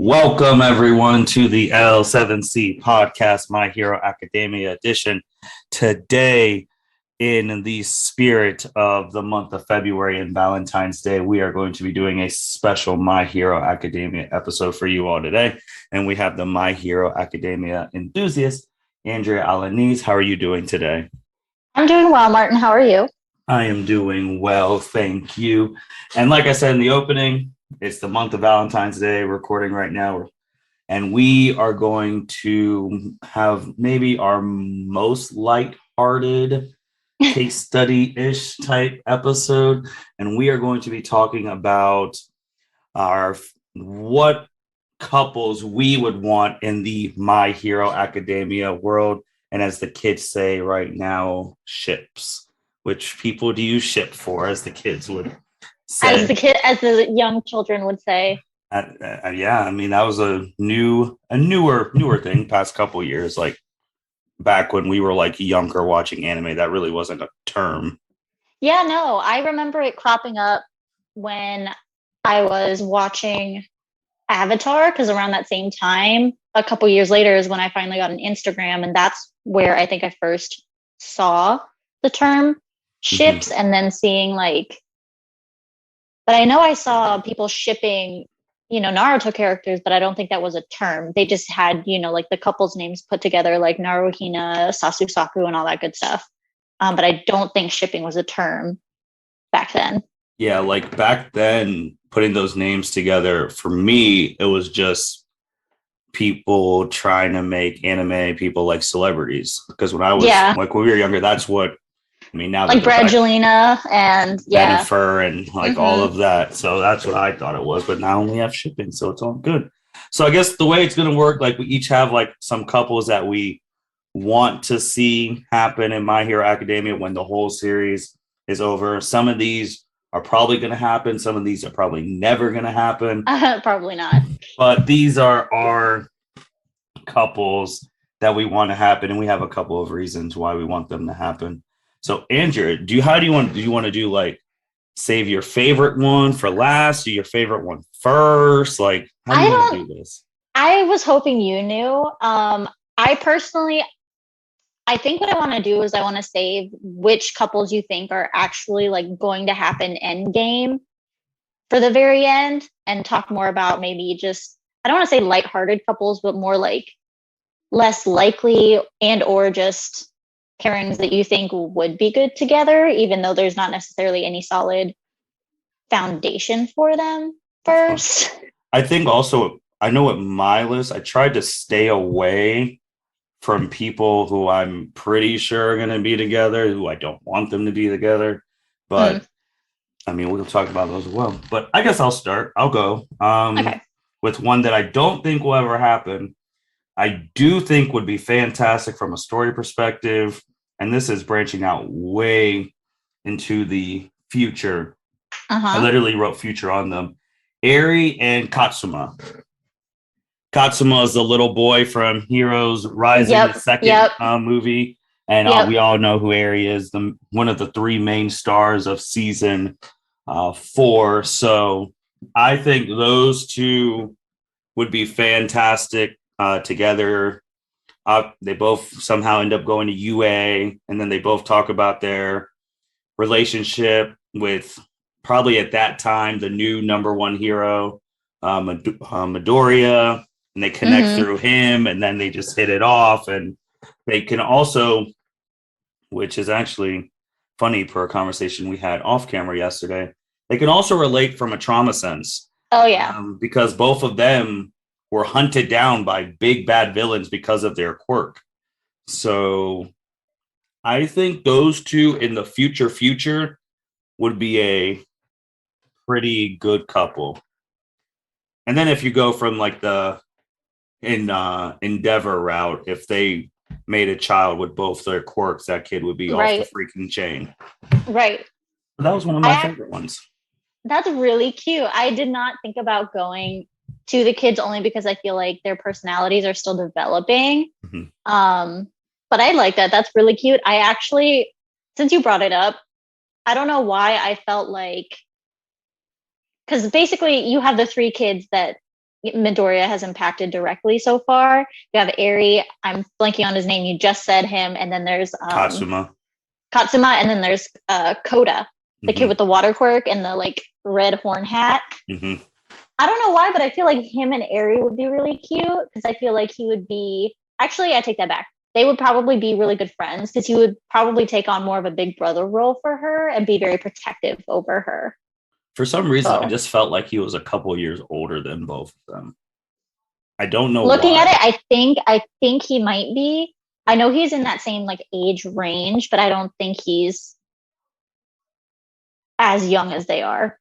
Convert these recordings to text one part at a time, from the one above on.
Welcome, everyone, to the L7C podcast, My Hero Academia edition. Today, in the spirit of the month of February and Valentine's Day, we are going to be doing a special My Hero Academia episode for you all today. And we have the My Hero Academia enthusiast, Andrea Alanis. How are you doing today? I'm doing well, Martin. How are you? I am doing well, thank you. And like I said in the opening, it's the month of Valentine's Day, recording right now. And we are going to have maybe our most lighthearted case study-ish type episode. And we are going to be talking about what couples we would want in the My Hero Academia world. And as the kids say right now, ships. Which people do you ship for, as the kids would say? As the young children would say. Yeah, I mean, that was a newer thing past couple years. Like back when we were like younger watching anime, that really wasn't a term. Yeah, no, I remember it cropping up when I was watching Avatar, because around that same time, a couple years later, is when I finally got an Instagram, and that's where I think I first saw the term ships, and then seeing but I know I saw people shipping, Naruto characters, but I don't think that was a term. They just had, the couples names put together, like Naruhina, Sasusaku, and all that good stuff. But I don't think shipping was a term back then. Yeah, like back then, putting those names together, for me, it was just people trying to make anime people like celebrities. Because when I was when we were younger, that's what now like Bradgelina and Jennifer and all of that. So that's what I thought it was. But now we have shipping, so it's all good. So I guess the way it's going to work, like we each have like some couples that we want to see happen in My Hero Academia when the whole series is over. Some of these are probably going to happen. Some of these are probably never going to happen. Probably not. But these are our couples that we want to happen, and we have a couple of reasons why we want them to happen. So, Andrea, do you want to do like save your favorite one for last, or your favorite one first? Like, how do you want to do this? I was hoping you knew. I think what I want to do is I want to save which couples you think are actually like going to happen end game for the very end, and talk more about maybe just, I don't want to say lighthearted couples, but more like less likely and or just pairings that you think would be good together, even though there's not necessarily any solid foundation for them first. I think also, I know at my list, I tried to stay away from people who I'm pretty sure are going to be together, who I don't want them to be together. But we'll talk about those as well. But I guess I'll start. I'll go with one that I don't think will ever happen. I do think would be fantastic from a story perspective, and this is branching out way into the future. I literally wrote future on them. Arie and Katsuma. Katsuma is the little boy from Heroes Rising, the second movie, and we all know who Arie is, one of the three main stars of season 4. So I think those two would be fantastic together. They both somehow end up going to UA, and then they both talk about their relationship with probably at that time the new number one hero, Midoriya, and they connect through him, and then they just hit it off. And they can also, which is actually funny per a conversation we had off camera yesterday, they can also relate from a trauma sense. Oh yeah, because both of them were hunted down by big bad villains because of their quirk. So I think those two in the future would be a pretty good couple. And then if you go from like the Endeavor route, if they made a child with both their quirks, that kid would be off the freaking chain. Right. That was one of my favorite ones. That's really cute. I did not think about going to the kids only because I feel like their personalities are still developing. But I like that. That's really cute. I actually, since you brought it up, I don't know why I felt like, because basically you have the 3 kids that Midoriya has impacted directly so far. You have Arie, I'm blanking on his name, you just said him, and then there's Katsuma. Katsuma, and then there's Koda, the kid with the water quirk and the like red horn hat. I don't know why, but I feel like him and Arie would be really cute because I feel like he would be. Actually, I take that back. They would probably be really good friends because he would probably take on more of a big brother role for her and be very protective over her. For some reason, I just felt like he was a couple years older than both of them. I don't know. Looking at it, I think he might be. I know he's in that same like age range, but I don't think he's as young as they are.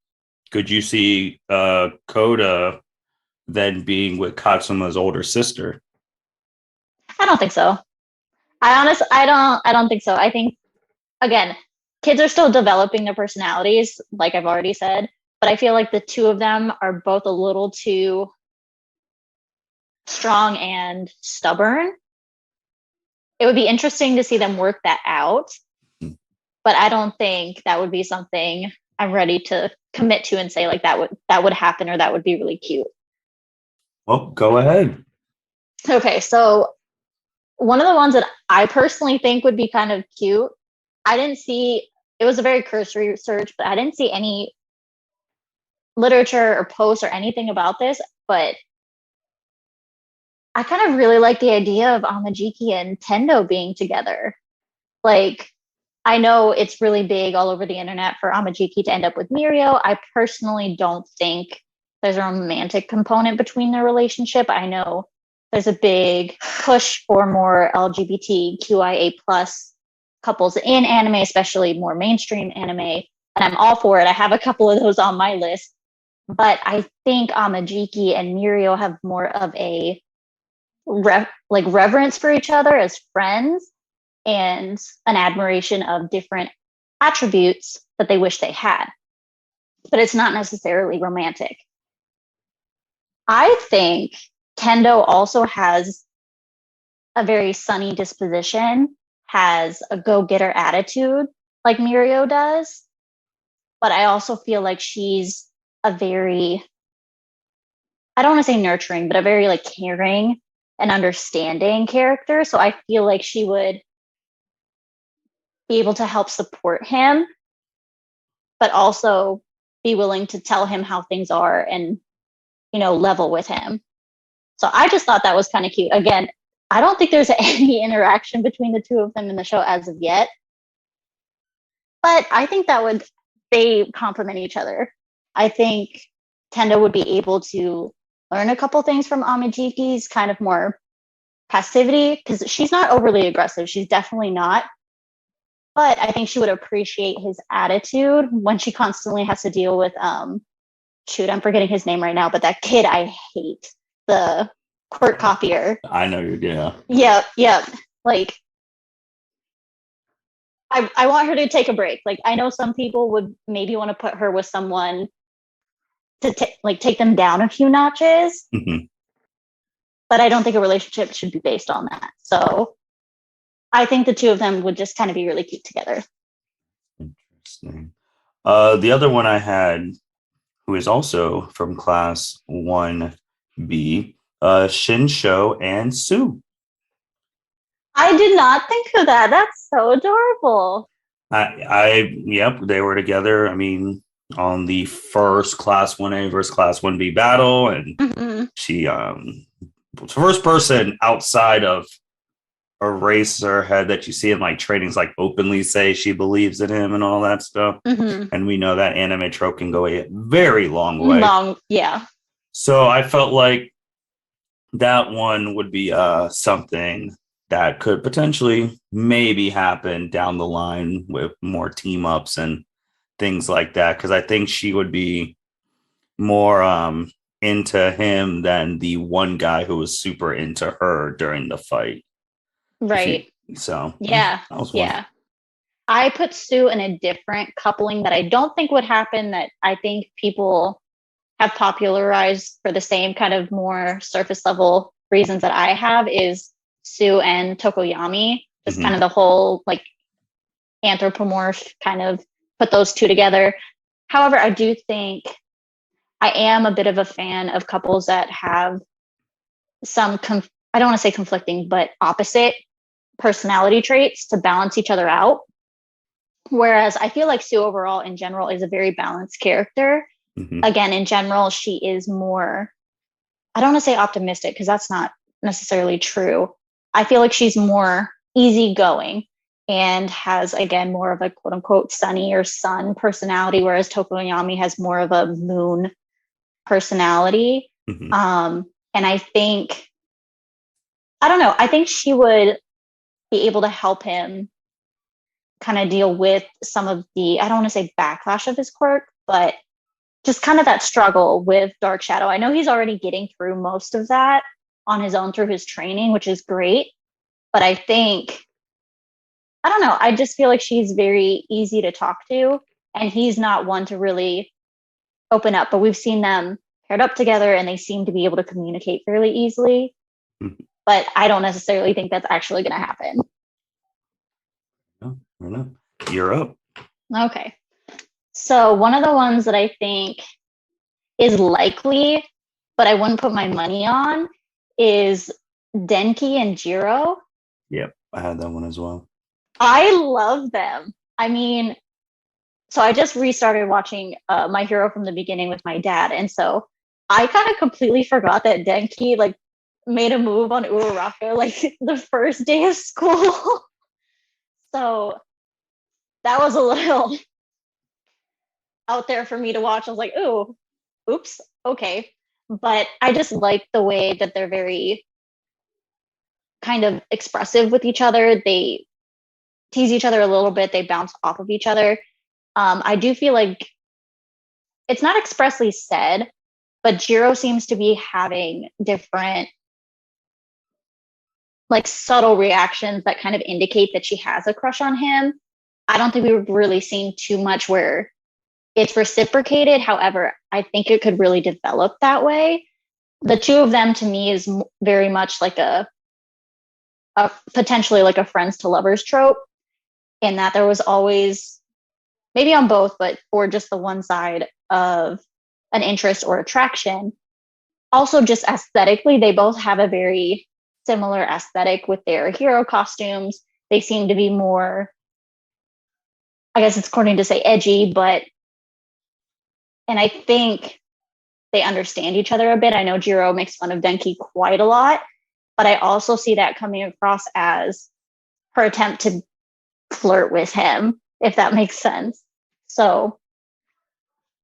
Could you see Koda then being with Katsuma's older sister? I don't think so. I don't think so. I think, again, kids are still developing their personalities, like I've already said, but I feel like the two of them are both a little too strong and stubborn. It would be interesting to see them work that out, but I don't think that would be something I'm ready to commit to and say like that would happen or that would be really cute. Well, go ahead. Okay, so one of the ones that I personally think would be kind of cute, I didn't see, it was a very cursory search, but I didn't see any literature or posts or anything about this, but I kind of really like the idea of Amajiki and Tendo being together. Like, I know it's really big all over the internet for Amajiki to end up with Mirio. I personally don't think there's a romantic component between their relationship. I know there's a big push for more LGBTQIA plus couples in anime, especially more mainstream anime. And I'm all for it. I have a couple of those on my list. But I think Amajiki and Mirio have more of a reverence for each other as friends and an admiration of different attributes that they wish they had. But it's not necessarily romantic. I think Tendo also has a very sunny disposition, has a go-getter attitude like Mirio does. But I also feel like she's a very, I don't want to say nurturing, but a very like caring and understanding character. So I feel like she would be able to help support him, but also be willing to tell him how things are and, level with him. So I just thought that was kind of cute. Again, I don't think there's any interaction between the two of them in the show as of yet, but I think they complement each other. I think Tendo would be able to learn a couple things from Amajiki's kind of more passivity, because she's not overly aggressive. She's definitely not. But I think she would appreciate his attitude when she constantly has to deal with, I'm forgetting his name right now, but that kid I hate, the quirk copier. I know you're, Yep. Like, I want her to take a break. Like, I know some people would maybe want to put her with someone to take them down a few notches. But I don't think a relationship should be based on that. So I think the two of them would just kind of be really cute together. Interesting. The other one I had, who is also from class 1B, Shinsho and Sue. I did not think of that. That's so adorable. Yep, they were together. I mean, on the first class 1A versus class 1B battle, and she was the first person outside of Eraserhead that you see in like trainings, like openly say she believes in him and all that stuff. And we know that anime trope can go a very long way. Yeah. So I felt like that one would be something that could potentially maybe happen down the line with more team ups and things like that, because I think she would be more into him than the one guy who was super into her during the fight. Right. Yeah. I put Sue in a different coupling that I don't think would happen, that I think people have popularized for the same kind of more surface level reasons that I have, is Sue and Tokoyami. Just kind of the whole like anthropomorph kind of put those two together. However, I do think I am a bit of a fan of couples that have some, I don't want to say conflicting, but opposite personality traits to balance each other out. Whereas I feel like Sue overall in general is a very balanced character. Mm-hmm. Again, in general, she is more, I don't want to say optimistic because that's not necessarily true. I feel like she's more easygoing and has, again, more of a quote unquote sunny or sun personality, whereas Tokoyami has more of a moon personality. Mm-hmm. And I think, I don't know, I think she would be able to help him kind of deal with some of the, I don't want to say backlash of his quirk, but just kind of that struggle with Dark Shadow. I know he's already getting through most of that on his own through his training, which is great. But I think, I don't know, I just feel like she's very easy to talk to, and he's not one to really open up. But we've seen them paired up together and they seem to be able to communicate fairly easily. Mm-hmm. But I don't necessarily think that's actually going to happen. No, you're up. Okay. So one of the ones that I think is likely, but I wouldn't put my money on, is Denki and Jiro. Yep, I had that one as well. I love them. I mean, so I just restarted watching My Hero from the beginning with my dad, and so I kind of completely forgot that Denki like made a move on Uraraka like the first day of school. So that was a little out there for me to watch. I was like, ooh, oops, okay. But I just like the way that they're very kind of expressive with each other. They tease each other a little bit. They bounce off of each other. I do feel like it's not expressly said, but Jiro seems to be having different like subtle reactions that kind of indicate that she has a crush on him. I don't think we've really seen too much where it's reciprocated. However, I think it could really develop that way. The two of them to me is very much like a potentially like a friends to lovers trope, in that there was always, maybe on both, but for just the one side of an interest or attraction. Also, just aesthetically, they both have a very similar aesthetic with their hero costumes. They seem to be more, I guess it's according to say edgy, but, and I think they understand each other a bit. I know Jiro makes fun of Denki quite a lot, but I also see that coming across as her attempt to flirt with him, if that makes sense. So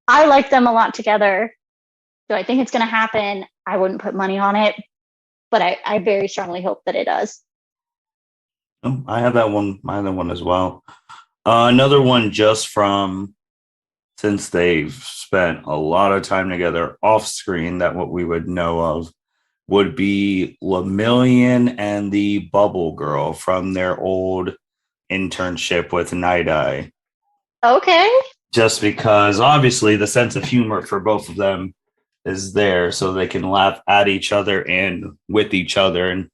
I like them a lot together. Do I think it's going to happen? I wouldn't put money on it, but I very strongly hope that it does. Oh, I have that one. I have that one as well. Another one just from, since they've spent a lot of time together off screen, that what we would know of would be Lemillion and the Bubble Girl from their old internship with Night Eye. Okay. Just because obviously the sense of humor for both of them is there, so they can laugh at each other and with each other.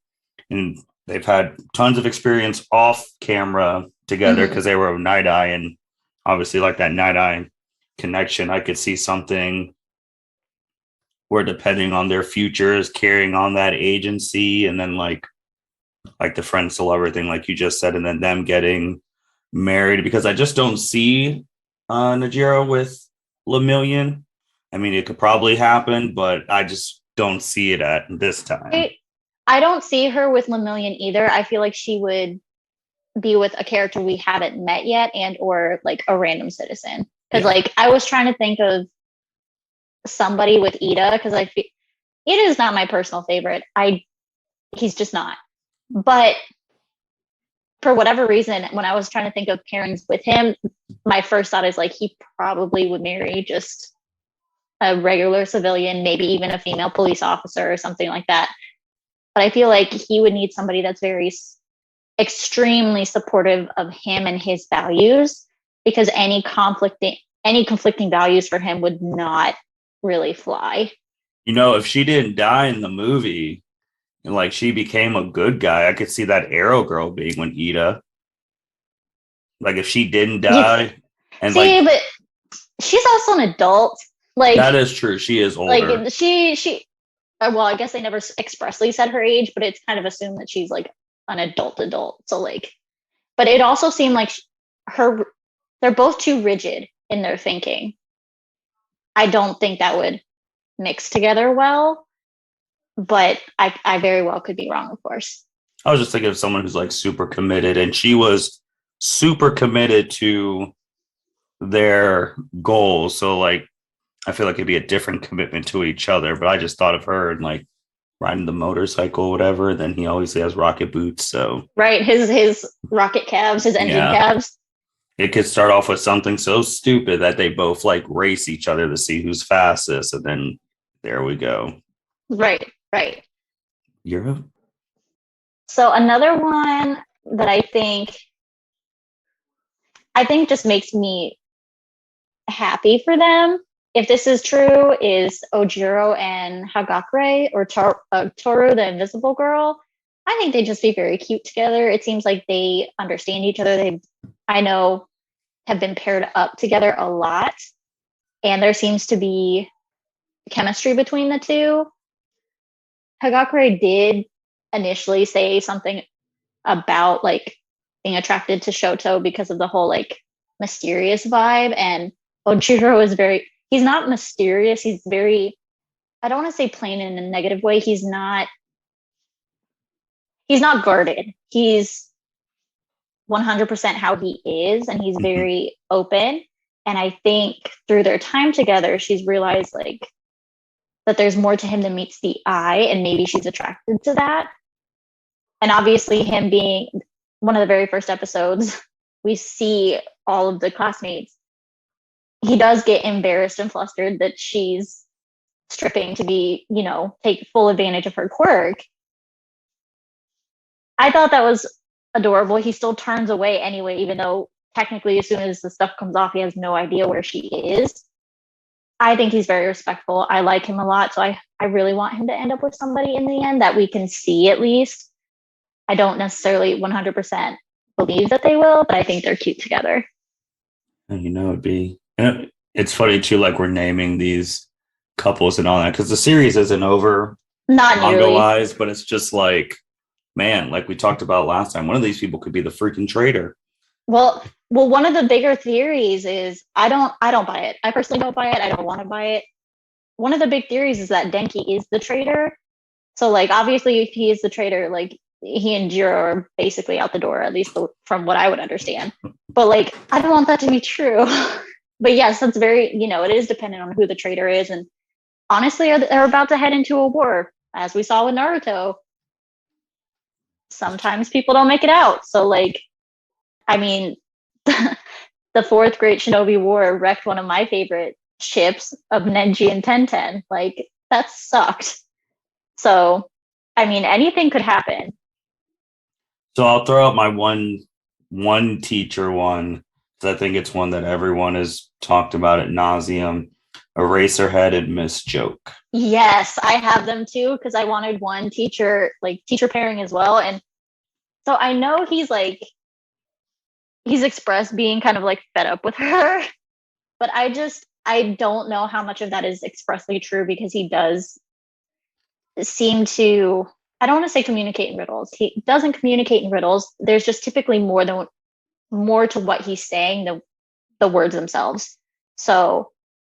And they've had tons of experience off camera together because they were Night Eye, and obviously like that Night Eye connection. I could see something where, depending on their futures, carrying on that agency, and then like the friends to lover thing, like you just said, and then them getting married, because I just don't see Najiro with Lemillion. I mean, it could probably happen, but I just don't see it at this time. I don't see her with Lemillion either. I feel like she would be with a character we haven't met yet, and or like a random citizen. Because like I was trying to think of somebody with Ida, because I feel Ida is not my personal favorite. He's just not. But for whatever reason, when I was trying to think of pairings with him, my first thought is like he probably would marry just a regular civilian, maybe even a female police officer or something like that. But I feel like he would need somebody that's very extremely supportive of him and his values, because any conflicting values for him would not really fly. You know, if she didn't die in the movie and like she became a good guy, I could see that Arrow Girl being with Ida. Like if she didn't die, and see, but she's also an adult. Like, that is true. She is older. like she well, I guess they never expressly said her age, but it's kind of assumed that she's like an adult. So like, but it also seemed like her, they're both too rigid in their thinking. I don't think that would mix together well, but I very well could be wrong, of course. I was just thinking of someone who's like super committed, and she was super committed to their goals. So like, I feel like it'd be a different commitment to each other. But I just thought of her and like riding the motorcycle, whatever. Then he always has rocket boots. So right, his rocket calves, his engine calves. It could start off with something so stupid that they both like race each other to see who's fastest, and then there we go. Right, right. Europe. So another one that I think just makes me happy for them, if this is true, is Ojiro and Hagakure, or Toru, the invisible girl. I think they'd just be very cute together. It seems like they understand each other. They, I know, have been paired up together a lot, and there seems to be chemistry between the two. Hagakure did initially say something about like being attracted to Shoto because of the whole like mysterious vibe, and Ojiro is very, he's not mysterious, he's very, I don't want to say plain in a negative way, he's not guarded, he's 100% how he is, and he's very open. And I think through their time together, she's realized like that there's more to him than meets the eye, and maybe she's attracted to that. And obviously, him being one of the very first episodes, we see all of the classmates. He does get embarrassed and flustered that she's stripping to be, you know, take full advantage of her quirk. I thought that was adorable. He still turns away anyway, even though technically, as soon as the stuff comes off, he has no idea where she is. I think he's very respectful. I like him a lot. So I really want him to end up with somebody in the end that we can see at least. I don't necessarily 100% believe that they will, but I think they're cute together. And you know, it'd be, and it's funny too, like we're naming these couples and all that because the series isn't over Not manga nearly. wise, but it's just like, man, like we talked about last time, one of these people could be the freaking traitor. Well, one of the bigger theories is I don't buy it. I personally don't buy it. I don't want to buy it. One of the big theories is that Denki is the traitor. So like obviously if he is the traitor, like he and Jiro are basically out the door, at least from what I would understand. But like I don't want that to be true. But yes, that's very, you know, it is dependent on who the traitor is. And honestly, they're about to head into a war, as we saw with Naruto. Sometimes people don't make it out. So like, I mean, the fourth Great Shinobi War wrecked one of my favorite ships of Nenji and Tenten. Like, that sucked. So, I mean, anything could happen. So I'll throw out my one teacher one, because I think it's one that everyone has talked about at nauseum. Eraserhead and Miss Joke. Yes, I have them too, because I wanted one teacher, like teacher pairing as well. And so I know he's expressed being kind of like fed up with her, but I don't know how much of that is expressly true, because he does seem to, I don't want to say communicate in riddles. He doesn't communicate in riddles. There's just typically more to what he's saying than the words themselves. So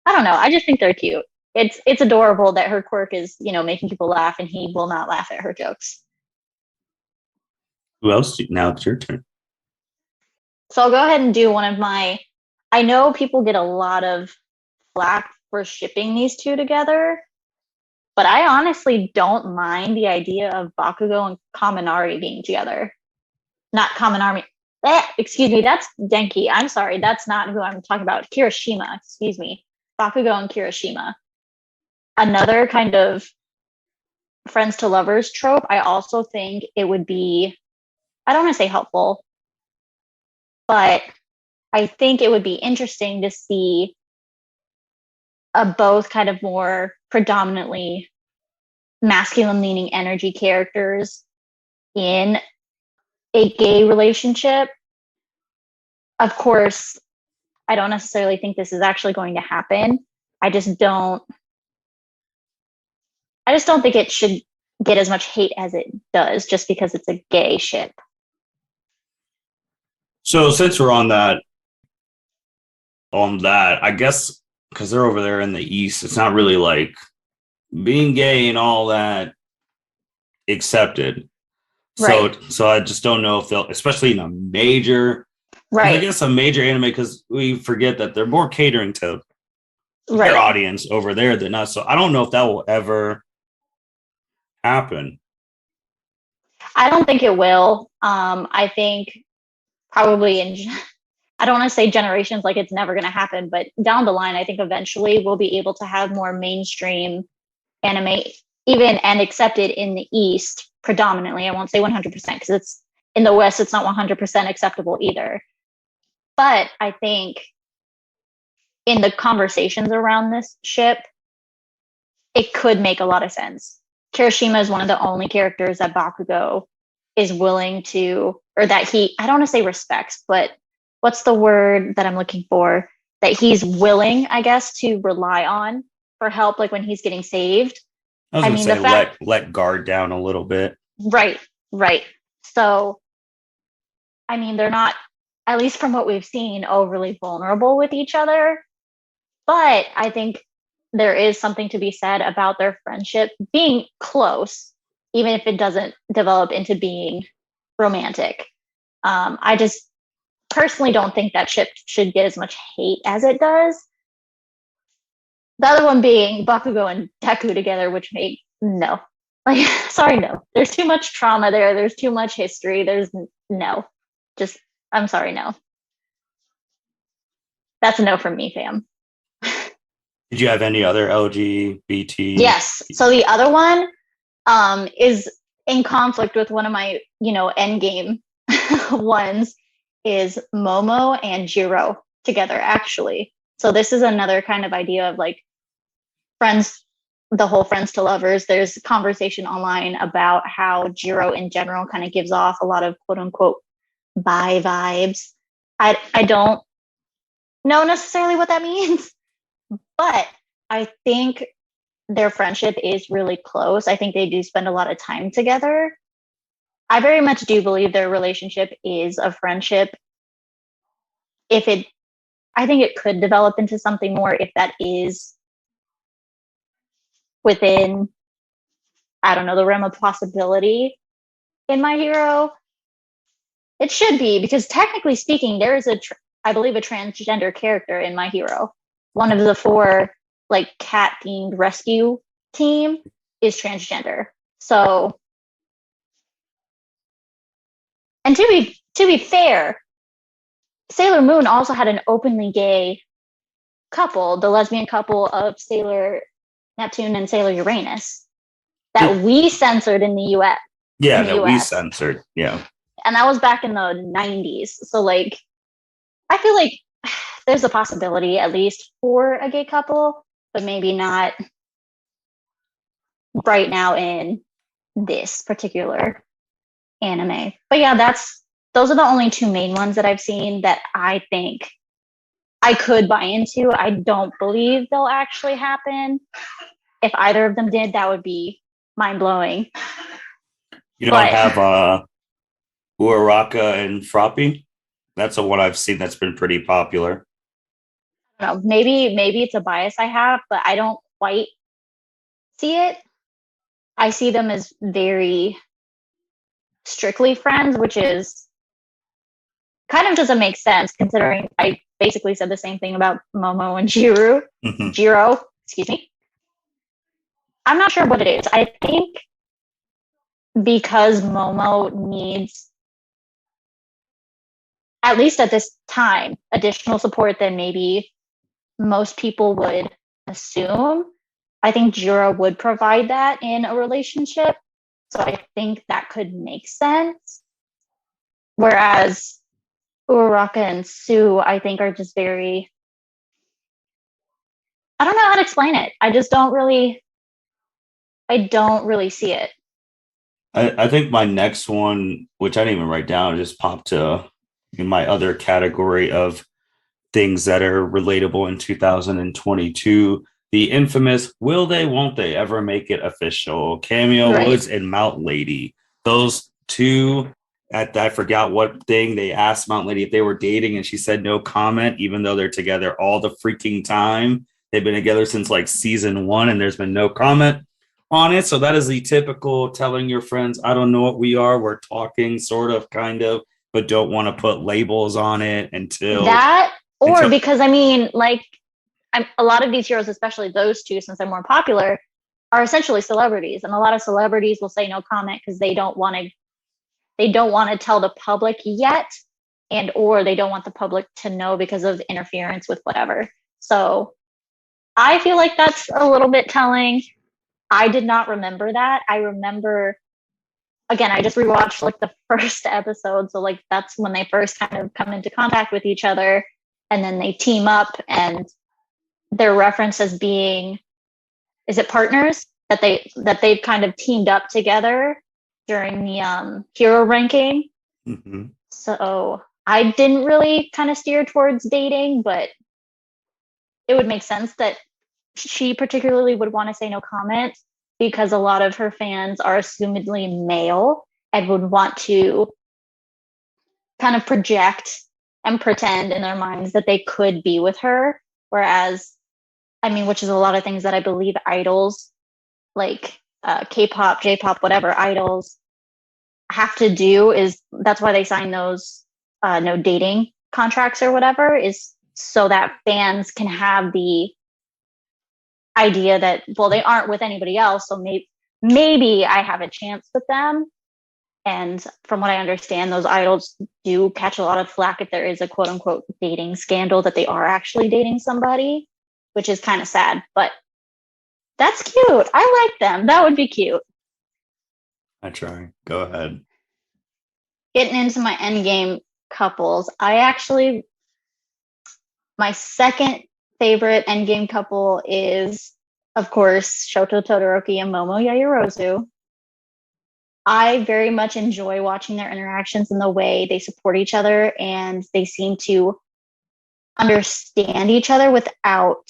I don't know. I just think they're cute. It's adorable that her quirk is, you know, making people laugh, and he will not laugh at her jokes. Who else? Now it's your turn. So I'll go ahead and do one of my, I know people get a lot of flack for shipping these two together, but I honestly don't mind the idea of Bakugo and Kaminari being together. Not Kaminari. Excuse me, that's Denki. I'm sorry, that's not who I'm talking about. Kiroshima, excuse me. Bakugo and Kiroshima. Another kind of friends to lovers trope. I also think it would be, I don't want to say helpful, but I think it would be interesting to see both kind of more predominantly masculine leaning energy characters in a gay relationship. Of course, I don't necessarily think this is actually going to happen, I just don't think it should get as much hate as it does just because it's a gay ship. So since we're on that, I guess because they're over there in the East, it's not really like being gay and all that accepted. Right. So I just don't know if they'll, especially in a major, right. I guess a major anime, because we forget that they're more catering to their audience over there than us. So I don't know if that will ever happen. I don't think it will. I think probably I don't want to say generations, like it's never going to happen, but down the line, I think eventually we'll be able to have more mainstream anime, even and accepted in the East predominantly. I won't say 100% because it's in the West, it's not 100% acceptable either. But I think in the conversations around this ship, it could make a lot of sense. Kiroshima is one of the only characters that Bakugo is willing to, or that he, I don't want to say respects, but what's the word that I'm looking for? That he's willing, I guess, to rely on for help, like when he's getting saved. I was going to say, let guard down a little bit. Right. So, I mean, they're not, at least from what we've seen, overly vulnerable with each other. But I think there is something to be said about their friendship being close, even if it doesn't develop into being romantic. I just personally don't think that ship should get as much hate as it does. The other one being Bakugo and Taku together, which made no. Like, sorry, no. There's too much trauma there. There's too much history. There's no. Just, I'm sorry, no. That's a no from me, fam. Did you have any other LGBT? Yes. So the other one is in conflict with one of my, endgame ones is Momo and Jiro together, actually. So this is another kind of idea of like friends, the whole friends to lovers. There's conversation online about how Jiro in general kind of gives off a lot of quote unquote bi vibes. I don't know necessarily what that means, but I think their friendship is really close. I think they do spend a lot of time together. I very much do believe their relationship is a friendship. I think it could develop into something more if that is within, I don't know, the realm of possibility in My Hero. It should be, because technically speaking, there is I believe a transgender character in My Hero. One of the 4 like cat themed rescue team is transgender. So, and to be fair, Sailor Moon also had an openly gay couple, the lesbian couple of Sailor Neptune and Sailor Uranus, that we censored in the US. Yeah, that we censored. Yeah. And that was back in the 90s. So like, I feel like there's a possibility at least for a gay couple, but maybe not right now in this particular anime. But yeah, those are the only 2 main ones that I've seen that I think I could buy into. I don't believe they'll actually happen. If either of them did, that would be mind-blowing. You don't have Uraraka and Froppy? That's the one I've seen that's been pretty popular. I don't know. Maybe it's a bias I have, but I don't quite see it. I see them as very strictly friends, which is kind of doesn't make sense considering I basically said the same thing about Momo and Jiro. Jiro, excuse me. I'm not sure what it is. I think because Momo needs, at least at this time, additional support than maybe most people would assume. I think Jiro would provide that in a relationship. So I think that could make sense. Whereas Uraraka and Sue, I think, are just very, I don't know how to explain it. I don't really see it. I think my next one, which I didn't even write down, just popped to in my other category of things that are relatable in 2022. The infamous "Will they, won't they ever make it official?" Cameo Right. Woods and Mount Lady. Those two, I forgot what thing they asked Mount Lady if they were dating, and she said no comment, even though they're together all the freaking time. They've been together since like season 1, and there's been no comment on it. So that is the typical telling your friends, I don't know what we are. We're talking, sort of, kind of, but don't want to put labels on it That, or until because I mean, like, a lot of these heroes, especially those two, since they're more popular, are essentially celebrities, and a lot of celebrities will say no comment because they don't want to tell the public yet, and or they don't want the public to know because of interference with whatever. So I feel like that's a little bit telling. I did not remember that. I remember, again, I just rewatched like the first episode, so like that's when they first kind of come into contact with each other, and then they team up, and their reference as being, is it partners that they've kind of teamed up together during the hero ranking. mm-hmm. So I didn't really kind of steer towards dating, but it would make sense that she particularly would want to say no comment because a lot of her fans are assumedly male and would want to kind of project and pretend in their minds that they could be with her. Whereas, I mean, which is a lot of things that I believe idols like K-pop, J-pop, whatever idols have to do, is that's why they sign those no dating contracts or whatever, is so that fans can have the idea that, well, they aren't with anybody else, so maybe I have a chance with them. And from what I understand, those idols do catch a lot of flack if there is a quote unquote dating scandal that they are actually dating somebody, which is kind of sad, but that's cute. I like them. That would be cute. I try. Go ahead. Getting into my endgame couples, my second favorite endgame couple is, of course, Shoto Todoroki and Momo Yaoyorozu. I very much enjoy watching their interactions and the way they support each other, and they seem to understand each other without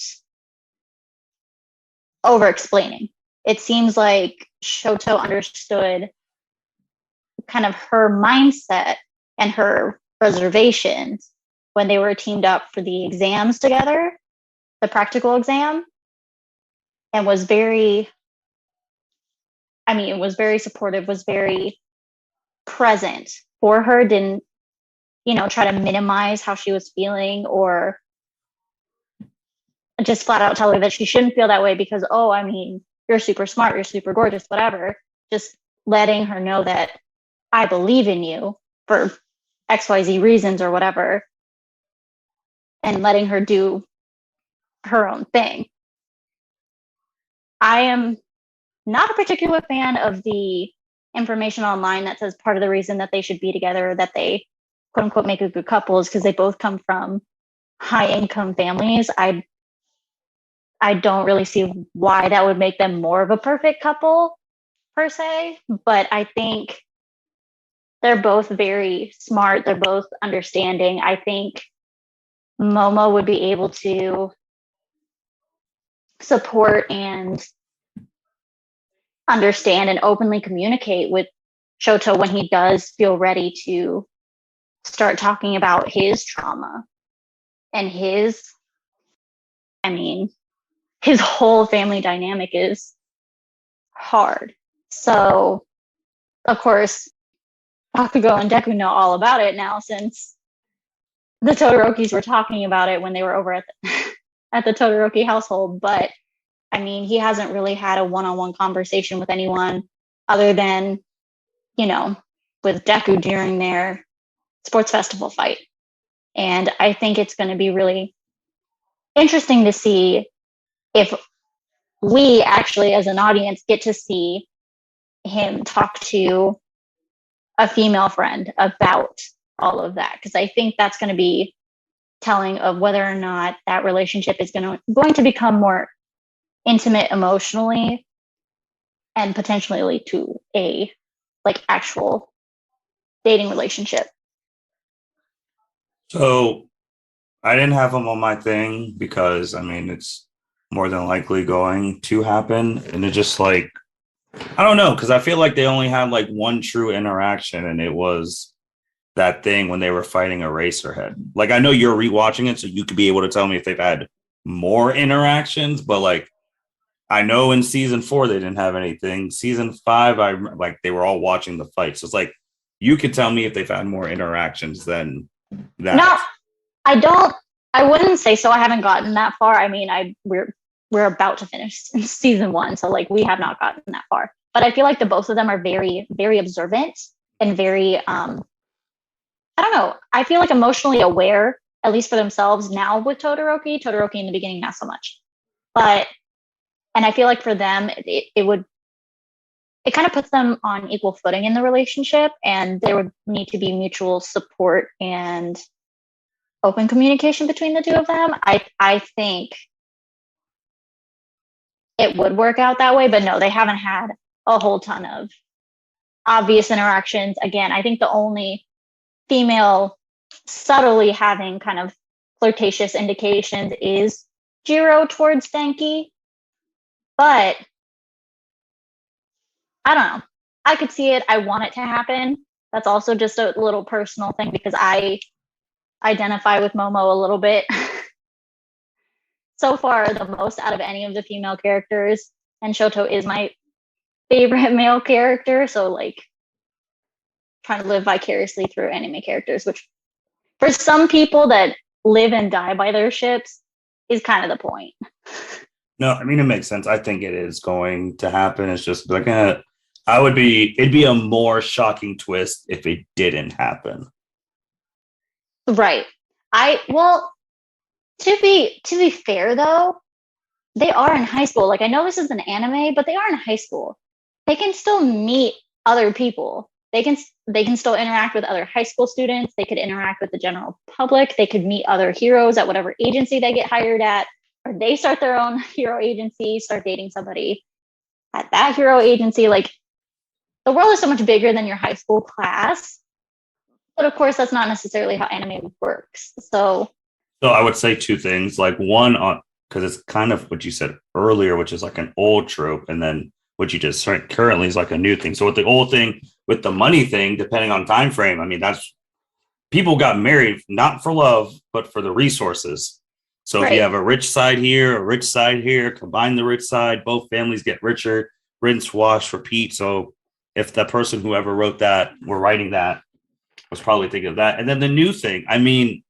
over explaining. It seems like Shoto understood kind of her mindset and her reservations when they were teamed up for the exams together, the practical exam, and was very supportive, was very present for her, didn't, try to minimize how she was feeling or just flat out tell her that she shouldn't feel that way because, oh, I mean, you're super smart, you're super gorgeous, whatever. Just letting her know that I believe in you for XYZ reasons or whatever, and letting her do her own thing. I am not a particular fan of the information online that says part of the reason that they should be together, that they quote unquote make a good couple, is because they both come from high income families. I don't really see why that would make them more of a perfect couple per se, but I think they're both very smart. They're both understanding. I think Momo would be able to support and understand and openly communicate with Shoto when he does feel ready to start talking about his trauma and his whole family dynamic is hard. So, of course, Bakugo and Deku know all about it now since the Todorokis were talking about it when they were over at the Todoroki household. But I mean, he hasn't really had a one-on-one conversation with anyone other than, with Deku during their sports festival fight. And I think it's going to be really interesting to see if we actually, as an audience, get to see him talk to a female friend about all of that. Because I think that's going to be telling of whether or not that relationship is going to become more intimate emotionally and potentially lead to a actual dating relationship. So I didn't have them on my thing because I mean it's more than likely going to happen, and it just like I don't know because I feel like they only had like one true interaction, and it was that thing when they were fighting Eraserhead. Like I know you're rewatching it, so you could be able to tell me if they've had more interactions, but like I know in season 4 they didn't have anything. Season 5, I like they were all watching the fight, so it's like you could tell me if they've had more interactions than No, that. I don't. I wouldn't say so. I haven't gotten that far. I mean, we're about to finish season 1, so like we have not gotten that far. But I feel like the both of them are very, very observant and very I don't know. I feel like emotionally aware, at least for themselves now with Todoroki. Todoroki in the beginning, not so much. But and I feel like for them, it would it kind of puts them on equal footing in the relationship, and there would need to be mutual support and open communication between the two of them. I think it would work out that way, but no, they haven't had a whole ton of obvious interactions. Again, I think the only female subtly having kind of flirtatious indications is Jiro towards Denki, but I don't know. I could see it. I want it to happen. That's also just a little personal thing because I identify with Momo a little bit. So far, the most out of any of the female characters, and Shoto is my favorite male character. So, like, trying to live vicariously through anime characters, which for some people that live and die by their ships is kind of the point. No, I mean it makes sense. I think it is going to happen. It's just like it'd be a more shocking twist if it didn't happen. Right. Well, to be fair though, they are in high school. Like I know this is an anime, but they are in high school. They can still meet other people. They can still interact with other high school students. They could interact with the general public. They could meet other heroes at whatever agency they get hired at, or they start their own hero agency, start dating somebody at that hero agency. Like the world is so much bigger than your high school class. But of course, that's not necessarily how anime works. So So I would say two things. Like one on because it's kind of what you said earlier, which is like an old trope, and then what you just said currently is like a new thing. So with the old thing, with the money thing, depending on time frame, I mean that's people got married not for love, but for the resources. So if you right. have a rich side here, a rich side here, combine the rich side, both families get richer, rinse, wash, repeat. So if the person whoever wrote that were writing that was probably thinking of that. And then the new thing, I mean,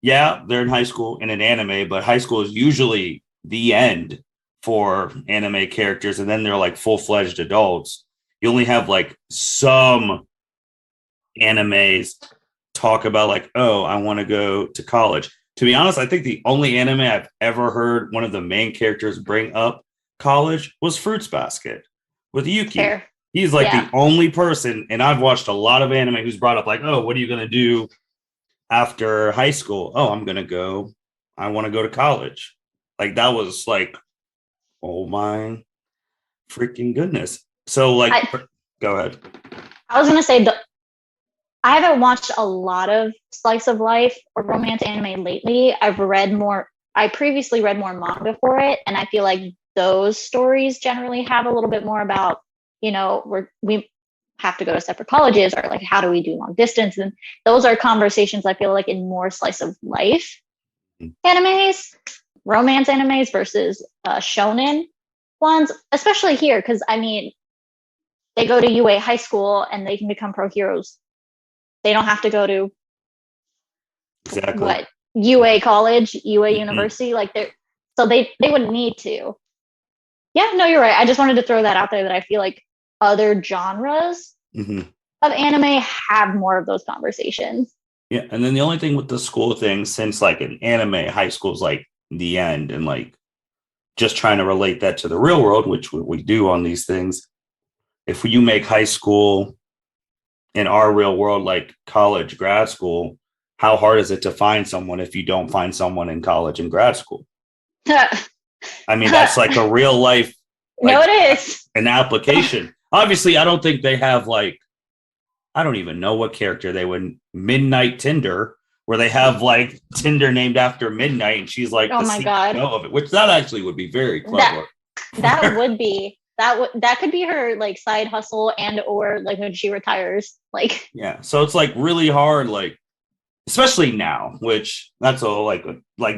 yeah, they're in high school in an anime, but high school is usually the end for anime characters, and then they're like full-fledged adults. You only have like some animes talk about like, oh, I want to go to college. To be honest, I think the only anime I've ever heard one of the main characters bring up college was Fruits Basket with Yuki. Fair. He's like the Yeah. only person, and I've watched a lot of anime who's brought up like, oh, what are you gonna do after high school? Oh, I want to go to college. Like that was like, oh my freaking goodness. So like I, go ahead. I was gonna say I haven't watched a lot of slice of life or romance anime lately. I previously read more manga for it, and I feel like those stories generally have a little bit more about, we have to go to separate colleges, or like how do we do long distance, and those are conversations I feel like in more slice of life animes, romance animes versus shonen ones, especially here because I mean they go to UA high school and they can become pro heroes. They don't have to go to Exactly. what UA college, UA Mm-hmm. university, like they wouldn't need to. Yeah, no, you're right. I just wanted to throw that out there that I feel like other genres Mm-hmm. of anime have more of those conversations. Yeah, and then the only thing with the school thing, since like an anime, high school is like the end, and like just trying to relate that to the real world, which we do on these things. If you make high school in our real world like college, grad school, how hard is it to find someone if you don't find someone in college and grad school? No, I mean, that's like a real life, like it is. an application. Obviously, I don't think they have like I don't even know what character they would midnight Tinder, where they have like Tinder named after midnight, and she's like oh the my God. CEO of it, which that actually would be very clever. That would be that could be her like side hustle and or like when she retires. Like yeah, so it's like really hard, like especially now, which that's all like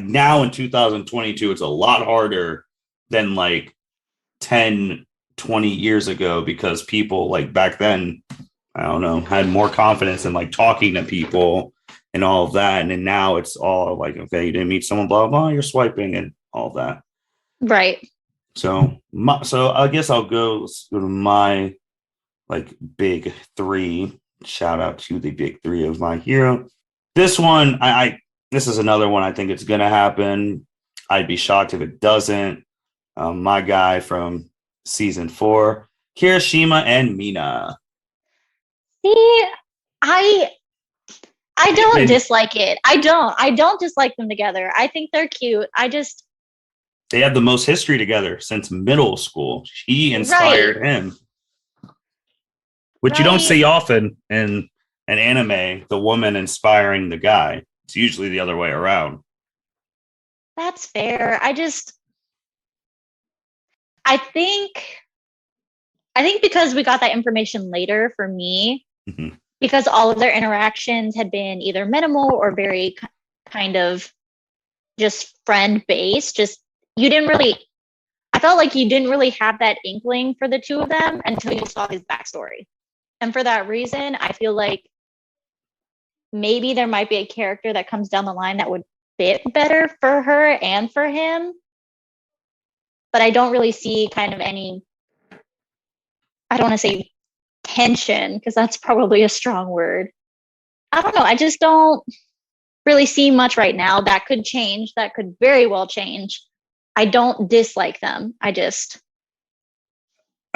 now in 2022, it's a lot harder than like 10, 20 years ago because people like back then, I don't know, had more confidence in like talking to people and all of that. And then now it's all like, okay, you didn't meet someone, blah, blah, you're swiping and all that. right. So, so I guess I'll go to my like big three. Shout out to the big three of my hero. This one, this is another one I think it's going to happen. I'd be shocked if it doesn't. My guy from season 4, Kiroshima and Mina. See, I don't dislike it. I don't dislike them together. I think they're cute. They have the most history together since middle school. She inspired him, which you don't see often in an anime, the woman inspiring the guy. It's usually the other way around. That's fair. I think because we got that information later for me, because all of their interactions had been either minimal or very kind of just friend based, I felt like you didn't really have that inkling for the two of them until you saw his backstory. And for that reason, I feel like maybe there might be a character that comes down the line that would fit better for her and for him. But I don't really see kind of any, I don't want to say tension, because that's probably a strong word. I don't know. I just don't really see much right now. That could change. That could very well change. I don't dislike them. I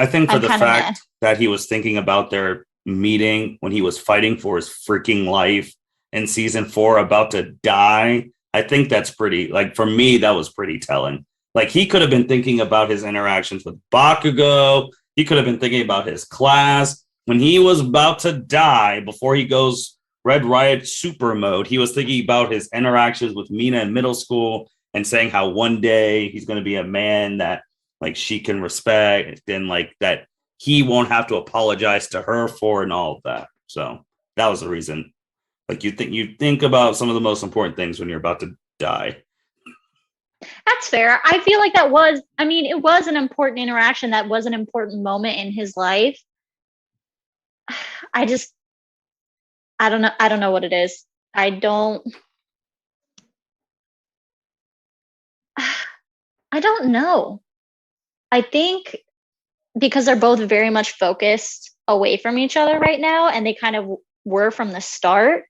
think for the fact that he was thinking about their meeting when he was fighting for his freaking life in season 4, about to die, I think that's pretty, like for me, that was pretty telling. Like he could have been thinking about his interactions with Bakugo. He could have been thinking about his class. When he was about to die, before he goes Red Riot super mode, he was thinking about his interactions with Mina in middle school and saying how one day he's going to be a man that like she can respect and like that he won't have to apologize to her for and all of that. So that was the reason. Like you think about some of the most important things when you're about to die. That's fair. I feel like it was an important interaction. That was an important moment in his life. I don't know. I don't know what it is. I don't know. I think because they're both very much focused away from each other right now, and they kind of were from the start,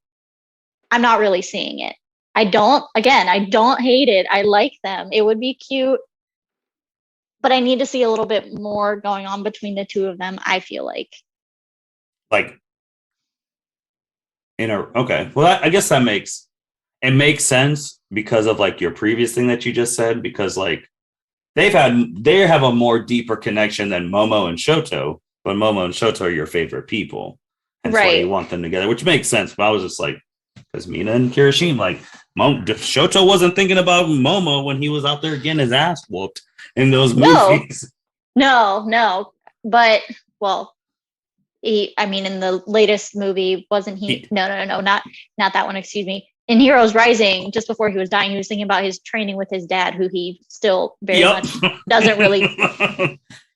I'm not really seeing it. I don't hate it. I like them. It would be cute, but I need to see a little bit more going on between the two of them, I feel like. Okay. Well, I guess it makes sense because of like your previous thing that you just said, because like they have a more deeper connection than Momo and Shoto, but Momo and Shoto are your favorite people. And that's why you want them together, which makes sense. But I was just like, because Mina and Kiroshima, like Shoto wasn't thinking about Momo when he was out there getting his ass whooped in those movies. No. But well, in the latest movie, wasn't he? No, not that one. Excuse me. In Heroes Rising, just before he was dying, he was thinking about his training with his dad, who he still very much doesn't really.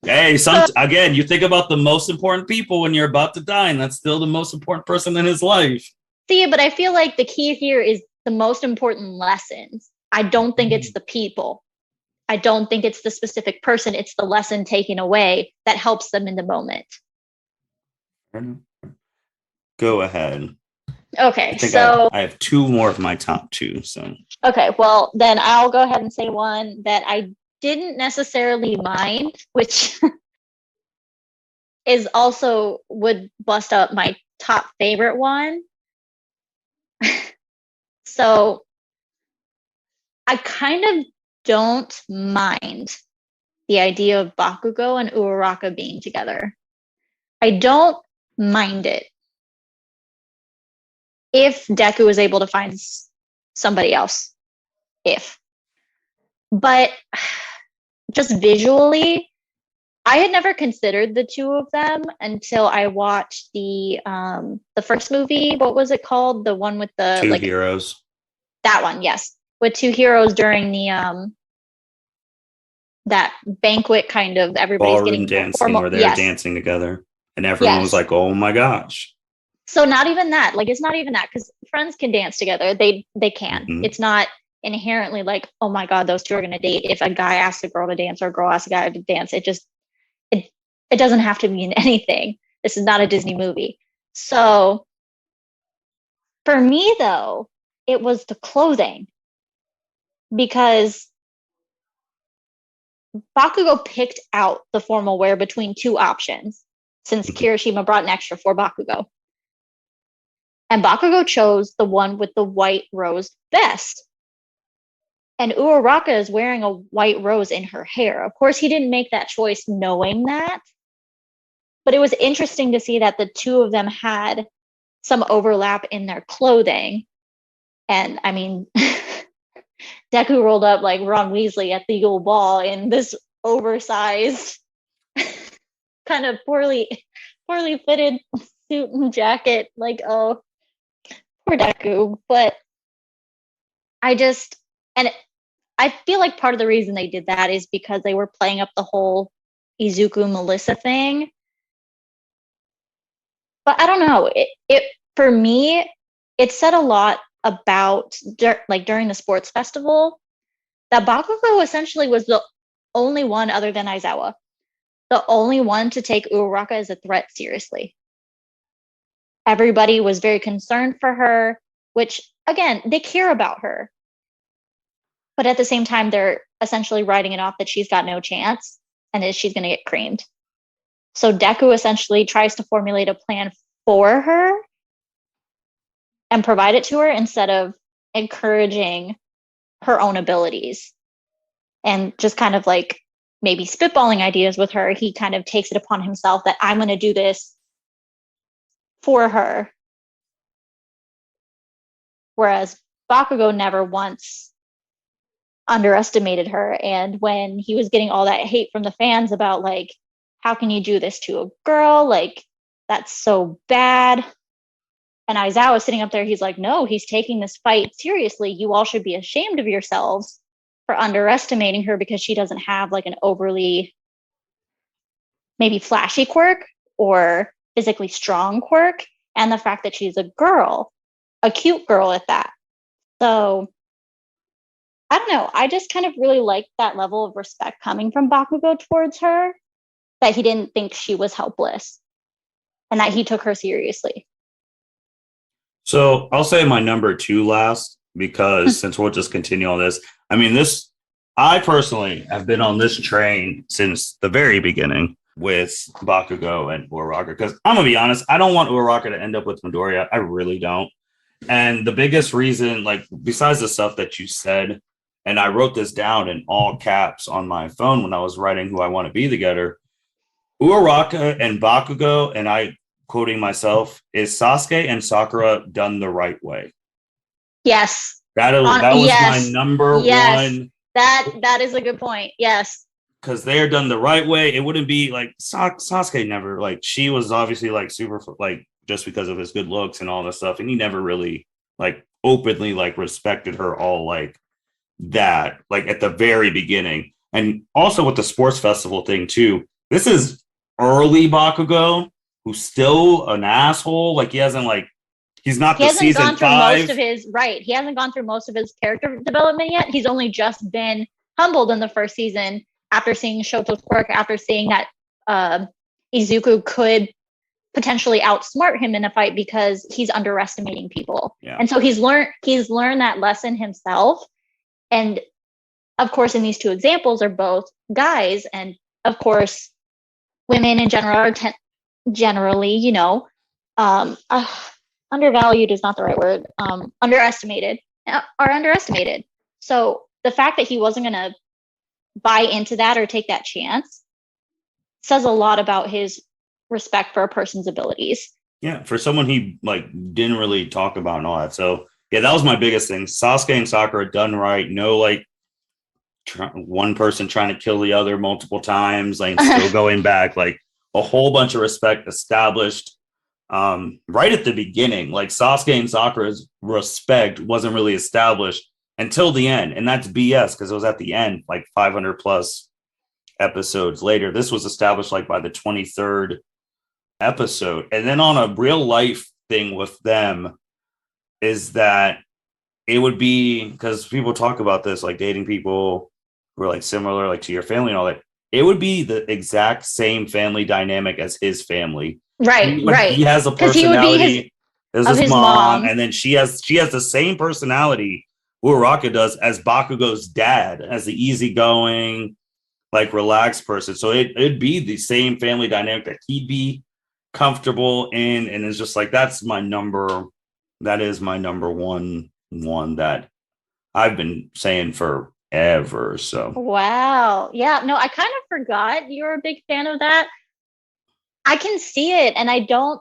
Hey, again, you think about the most important people when you're about to die, and that's still the most important person in his life. See, but I feel like the key here is the most important lessons. I don't think it's the people. I don't think it's the specific person. It's the lesson taken away that helps them in the moment. Go ahead. Okay, so I have 2 more of my top 2. So okay, well then I'll go ahead and say one that I didn't necessarily mind, which is also would bust up my top favorite one. So I kind of don't mind the idea of Bakugo and Uraraka being together. I don't mind it. if Deku was able to find somebody else. But just visually, I had never considered the two of them until I watched the first movie. What was it called? The one with the Two heroes. That one, yes, with two heroes during the that banquet kind of everybody's Ballroom getting dancing formal. where they're dancing together, and everyone was Yes. like, "Oh my gosh!" So not even that. Like, it's not even that, because friends can dance together. They can. Mhm. It's not inherently like, oh my god, those two are going to date. If a guy asks a girl to dance or a girl asks a guy to dance, it doesn't have to mean anything. This is not a Disney movie. So for me, though, it was the clothing, because Bakugo picked out the formal wear between two options, since Kiroshima brought an extra for Bakugo. And Bakugo chose the one with the white rose vest. And Uraraka is wearing a white rose in her hair. Of course, he didn't make that choice knowing that. But it was interesting to see that the two of them had some overlap in their clothing. And I mean, Deku rolled up like Ron Weasley at the Yule Ball in this oversized, kind of poorly fitted suit and jacket. Like, oh, poor Deku. But I feel like part of the reason they did that is because they were playing up the whole Izuku Melissa thing. But I don't know. It for me, it said a lot about during the sports festival that Bakugo essentially was the only one other than Aizawa, the only one to take Uraraka as a threat seriously. Everybody was very concerned for her, which again, they care about her. But at the same time, they're essentially writing it off that she's got no chance and that she's going to get creamed. So Deku essentially tries to formulate a plan for her and provide it to her instead of encouraging her own abilities. And just kind of like maybe spitballing ideas with her, he kind of takes it upon himself that I'm going to do this for her. Whereas Bakugo never once underestimated her. And when he was getting all that hate from the fans about like, how can you do this to a girl? Like, that's so bad. And Aizawa sitting up there, he's like, no, he's taking this fight seriously. You all should be ashamed of yourselves for underestimating her because she doesn't have like an overly maybe flashy quirk or physically strong quirk. And the fact that she's a girl, a cute girl at that. So I don't know. I just kind of really liked that level of respect coming from Bakugo towards her, that he didn't think she was helpless and that he took her seriously. So I'll say my number 2 last, because since we'll just continue on this, I mean, I personally have been on this train since the very beginning with Bakugo and Uraraka, because I'm going to be honest, I don't want Uraraka to end up with Midoriya. I really don't. And the biggest reason, like, besides the stuff that you said, and I wrote this down in all caps on my phone when I was writing Who I Want to Be Together, Uraraka and Bakugo, and I quoting myself, is Sasuke and Sakura done the right way? Yes. That was my number one. That is a good point. Yes. Because they are done the right way. It wouldn't be like Sasuke never, like, she was obviously like super, like, just because of his good looks and all this stuff. And he never really like openly like respected her all like that, like at the very beginning. And also with the sports festival thing too, this is early Bakugo, who's still an asshole. Like, he hasn't the season gone through 5. most of his he hasn't gone through most of his character development yet. He's only just been humbled in the first season after seeing Shoto's quirk, after seeing that Izuku could potentially outsmart him in a fight because he's underestimating people. Yeah. And so he's learned that lesson himself. And of course, in these two examples are both guys, and of course, women in general are generally, undervalued is not the right word. Underestimated. So the fact that he wasn't going to buy into that or take that chance says a lot about his respect for a person's abilities. Yeah, for someone he like didn't really talk about and all that. So yeah, that was my biggest thing. Sasuke and Sakura done right. No, like one person trying to kill the other multiple times, like still going back, like a whole bunch of respect established right at the beginning. Like Sasuke and Sakura's respect wasn't really established until the end, and that's BS because it was at the end, like 500 plus episodes later. This was established like by the 23rd episode, and then on a real life thing with them is that it would be because people talk about this like dating people who are like similar like to your family and all that. It would be the exact same family dynamic as his family. He has a Because he would be personality as of his his mom, mom. and then she has the same personality Uraraka does as Bakugo's dad, as the easygoing, like relaxed person. So it'd be the same family dynamic that he'd be comfortable in, and it's just like that is my number one that I've been saying forever. So Wow. Yeah. No, I kind of forgot you were a big fan of that. I can see it, and I don't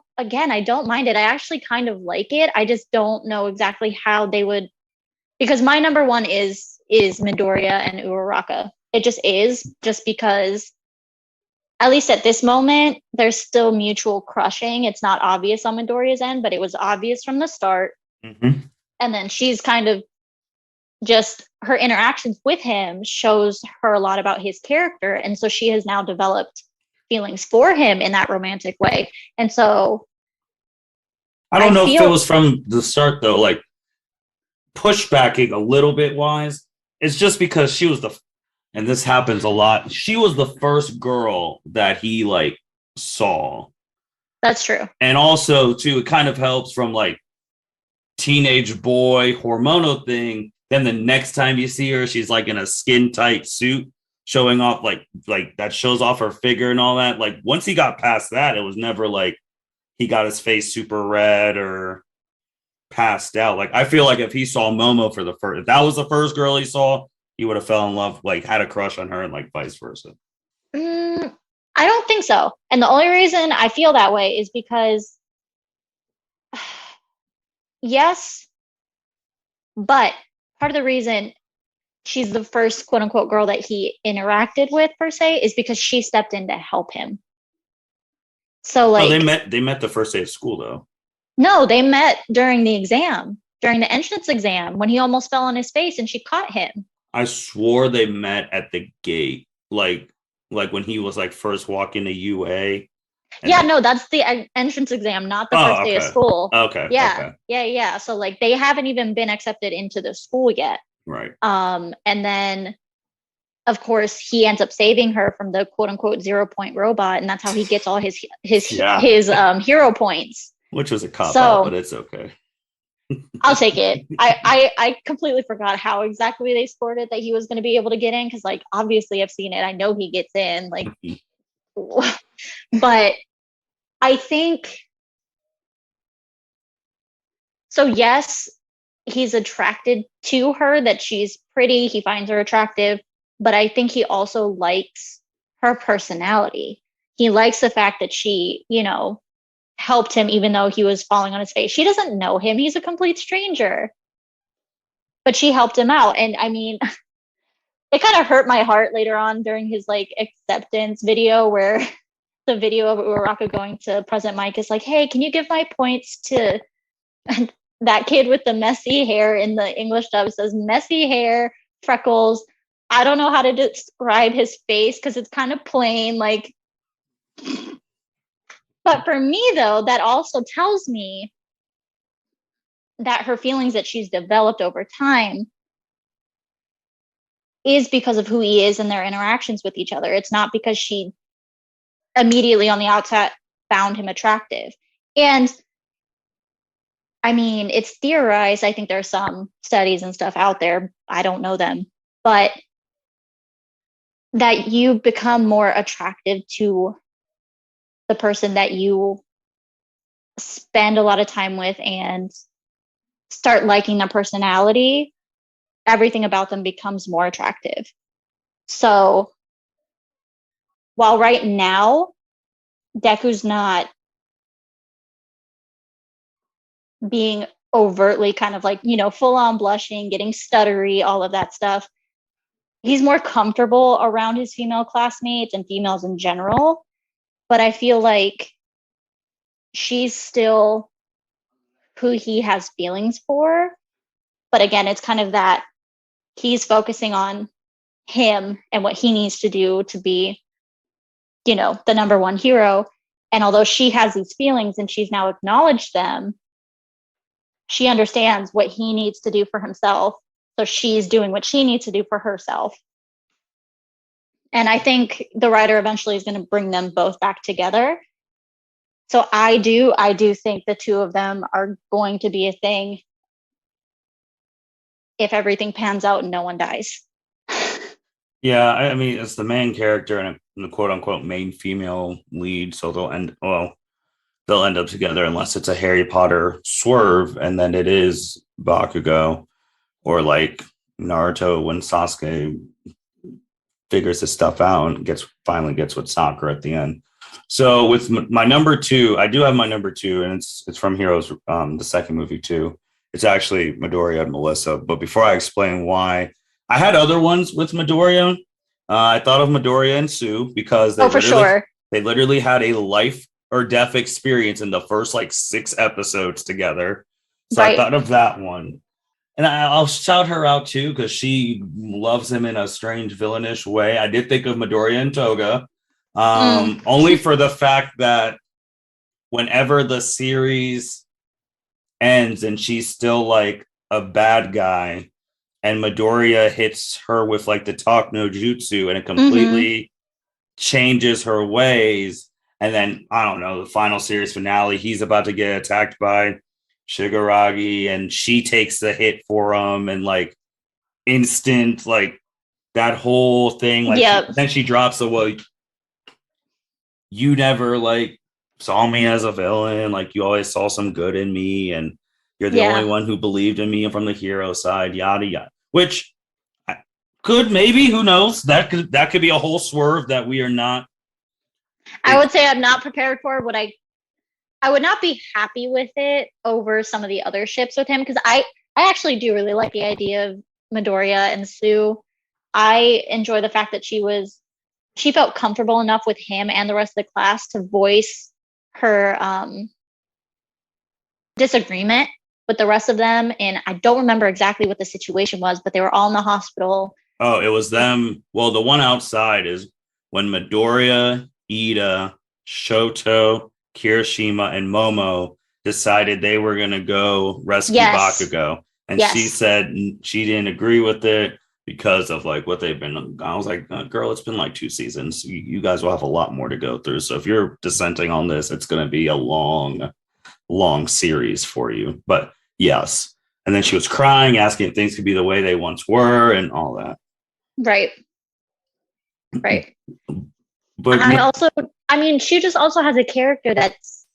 mind it. I actually kind of like it. I just don't know exactly how they would, because my number one is Midoriya and Uraraka. It just is, just because at least at this moment, there's still mutual crushing. It's not obvious on Midoriya's end, but it was obvious from the start. mm-hmm. And then she's kind of just her interactions with him shows her a lot about his character. And so she has now developed feelings for him in that romantic way. And so I I don't know if it feel was from the start though, like pushbacking a little bit wise. It's just because she was and this happens a lot. She was the first girl that he like saw. that's true. And also too, it kind of helps from like teenage boy hormonal thing. Then the next time you see her, she's like in a skin tight suit, showing off like that shows off her figure and all that. Like once he got past that, it was never like he got his face super red or passed out. Like I feel like if he saw Momo for the first, if that was the first girl he saw, he would have fell in love, like had a crush on her, and like vice versa. I don't think so. And the only reason I feel that way is because, yes, but part of the reason she's the first quote unquote girl that he interacted with per se is because she stepped in to help him. So Oh, they like met. They met the first day of school though. no, they met during the exam, during the entrance exam when he almost fell on his face and she caught him. I swore they met at the gate, like when he was like first walking to UA. Yeah, no, that's the entrance exam, not the first day of Okay, school. okay, Yeah, okay, yeah. So like they haven't even been accepted into the school yet. right. And then of course he ends up saving her from the quote unquote 0 point robot, and that's how he gets all Yeah, his hero points. which was a cop out, but So it's okay. I'll take it. I completely forgot how exactly they scored it that he was going to be able to get in, because like obviously I've seen it. I know he gets in. Like, but I think so. Yes, he's attracted to her. That she's pretty. He finds her attractive, but I think he also likes her personality. He likes the fact that she, helped him even though he was falling on his face. She doesn't know him. He's a complete stranger, but she helped him out. And I mean, it kind of hurt my heart later on during his like acceptance video where the video of Uraraka going to President Mike is like, hey, can you give my points to that kid with the messy hair? In the English dub says messy hair, freckles. I don't know how to describe his face because it's kind of plain, like. But for me, though, that also tells me that her feelings that she's developed over time is because of who he is and their interactions with each other. It's not because she immediately on the outset found him attractive. And I mean, it's theorized. I think there are some studies and stuff out there. I don't know them, but that you become more attractive to the person that you spend a lot of time with and start liking their personality, everything about them becomes more attractive. So while right now Deku's not being overtly kind of like, you know, full on blushing, getting stuttery, all of that stuff. He's more comfortable around his female classmates and females in general. But I feel like she's still who he has feelings for. But again, it's kind of that he's focusing on him and what he needs to do to be, you know, the number one hero. And although she has these feelings and she's now acknowledged them, she understands what he needs to do for himself. So she's doing what she needs to do for herself. And I think the writer eventually is going to bring them both back together. So I do think the two of them are going to be a thing if everything pans out and no one dies. Yeah, I mean, it's the main character and the quote unquote main female lead, so they'll end up together unless it's a Harry Potter swerve, and then it is Bakugo, or like Naruto when Sasuke figures his stuff out and finally gets with Sakura at the end. So with my number two, I do have my number two, and it's from Heroes, the second movie too. It's actually Midoriya and Melissa. But before I explain why, I had other ones with Midoriya. I thought of Midoriya and Sue because they literally had a life or death experience in the first like 6 episodes together. So I thought of that one. And I'll shout her out too because she loves him in a strange villainish way. I did think of Midoriya and Toga, only for the fact that whenever the series ends and she's still like a bad guy, and Midoriya hits her with like the talk no jutsu, and it completely changes her ways. And then I don't know, the final series finale, he's about to get attacked by Shigaragi, and she takes the hit for him, and like instant, like that whole thing. Like then she drops the well, you never like saw me as a villain, like you always saw some good in me, and you're the only one who believed in me from the hero side, yada yada. Which could, maybe, who knows? That could be a whole swerve that we are not. I would say I'm not prepared for. I would not be happy with it over some of the other ships with him, because I actually do really like the idea of Midoriya and Sue. I enjoy the fact that she felt comfortable enough with him and the rest of the class to voice her disagreement with the rest of them. And I don't remember exactly what the situation was, but they were all in the hospital. Oh, it was them. Well, the one outside is when Midoriya, Ida, Shoto, Kiroshima, and Momo decided they were going to go rescue Bakugo. And she said she didn't agree with it because of like what they've been. I was like, girl, it's been like 2 seasons. You guys will have a lot more to go through. So if you're dissenting on this, it's going to be a long series for you. But yes. And then she was crying, asking if things could be the way they once were and all that. Right. But she just also has a character that's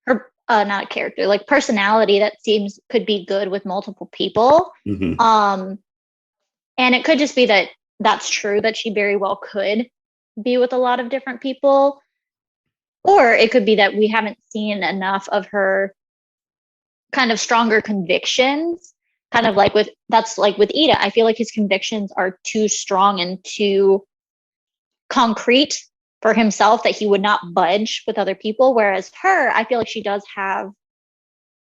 her, not character, like personality that seems could be good with multiple people. And it could just be that that's true, that she very well could be with a lot of different people. Or it could be that we haven't seen enough of her kind of stronger convictions, kind of like with Ida. I feel like his convictions are too strong and too concrete for himself that he would not budge with other people. Whereas her, I feel like she does have,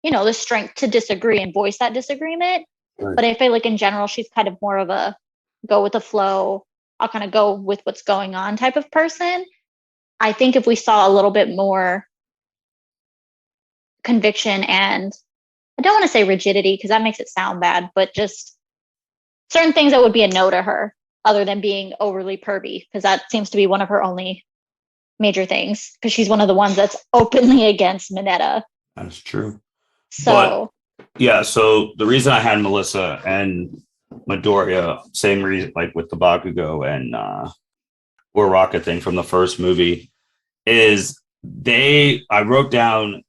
the strength to disagree and voice that disagreement. Right. But I feel like in general, she's kind of more of a go with the flow. I'll kind of go with what's going on type of person. I think if we saw a little bit more conviction, and I don't want to say rigidity because that makes it sound bad, but just certain things that would be a no to her other than being overly pervy, because that seems to be one of her only major things, because she's one of the ones that's openly against Mineta. That's true. So so the reason I had Melissa and Midoriya, same reason, like with the Bakugo and Uraraka thing from the first movie, is I wrote down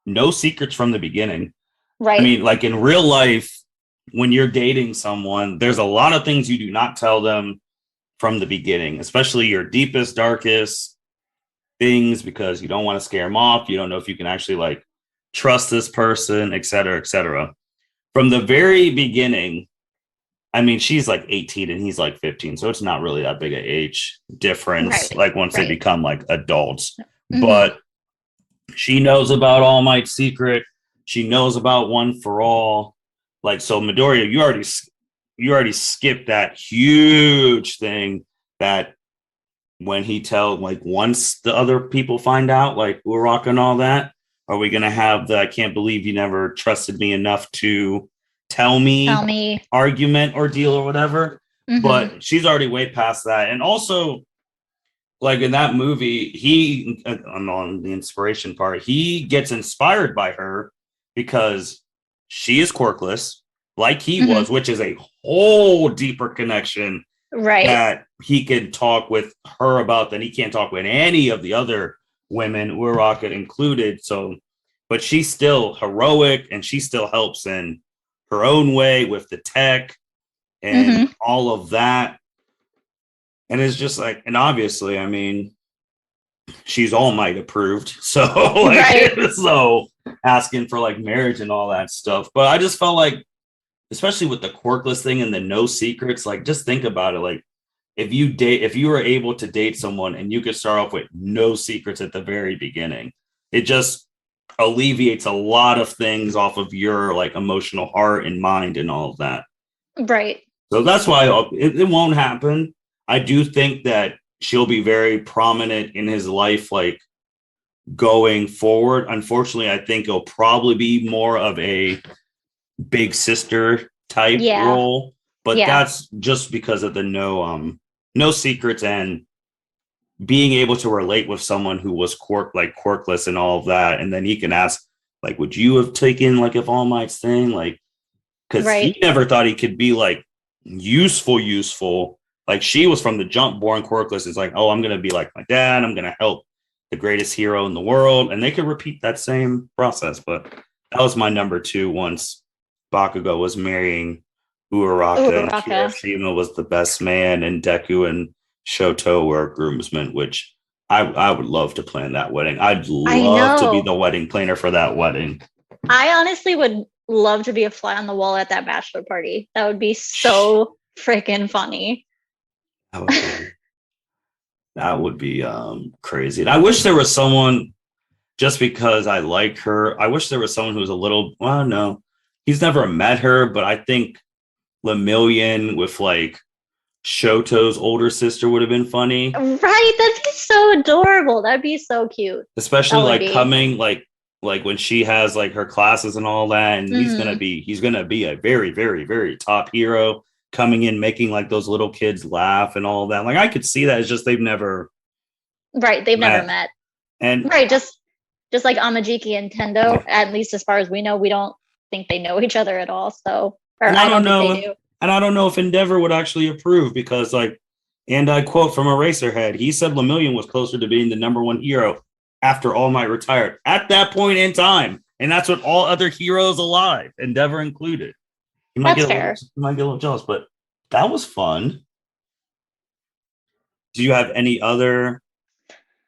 no secrets from the beginning. Right. I mean, like in real life, when you're dating someone, there's a lot of things you do not tell them from the beginning, especially your deepest, darkest things, because you don't want to scare them off. You don't know if you can actually like trust this person, et cetera, et cetera. From the very beginning, I mean, she's like 18 and he's like 15, so it's not really that big an age difference. Right. Like once they Right. become like adults, Mhm. but she knows about All Might's secret. She knows about One for All. Like so, Midoriya, you already skipped that huge thing that when he tells like once the other people find out like Uraraka and all that, are we gonna have the I can't believe you never trusted me enough to tell me argument or deal or whatever? Mm-hmm. But she's already way past that. And also, like in that movie, he on the inspiration part, he gets inspired by her because she is quirkless, like he Mm-hmm. was, which is a whole deeper connection that he can talk with her about than he can't talk with any of the other women, Uraraka included. So, but she's still heroic and she still helps in her own way with the tech and all of that. And it's just like, and obviously, I mean, she's All Might approved. So, like, so asking for like marriage and all that stuff. But I just felt like, especially with the quirkless thing and the no secrets, like, just think about it. Like, if you were able to date someone and you could start off with no secrets at the very beginning, it just alleviates a lot of things off of your like emotional heart and mind and all of that. Right. So that's why it won't happen. I do think that she'll be very prominent in his life, like going forward. Unfortunately, I think it'll probably be more of a big sister type role, but that's just because of the no secrets and being able to relate with someone who was quirkless and all of that. And then he can ask, like, would you have taken like if All Might's thing? Like, because he never thought he could be like useful. Like she was from the jump born quirkless. It's like, oh, I'm gonna be like my dad, I'm gonna help the greatest hero in the world. And they could repeat that same process. But that was my number 2 once Bakugo was marrying Uraraka and Kiroshima was the best man, and Deku and Shoto were groomsmen, which I would love to plan that wedding. I'd love to be the wedding planner for that wedding. I honestly would love to be a fly on the wall at that bachelor party. That would be so freaking funny. That would be crazy. And I wish there was someone, just because I like her, I wish there was someone who was a little, well, no, he's never met her, but I think Lemillion with like Shoto's older sister would have been funny. Right? That'd be so adorable. That'd be so cute. Especially like coming like when she has like her classes and all that, and he's gonna be a very, very, very top hero coming in, making like those little kids laugh and all that. Like I could see that. It's just they've never never met. And just like Amajiki and Tendo, at least as far as we know, we don't think they know each other at all. So I don't know. And I don't know if Endeavor would actually approve because, like, and I quote from Eraserhead, he said Lemillion was closer to being the number 1 hero after All Might retired at that point in time. And that's what all other heroes alive, Endeavor included. He might get a little jealous, but that was fun. Do you have any other?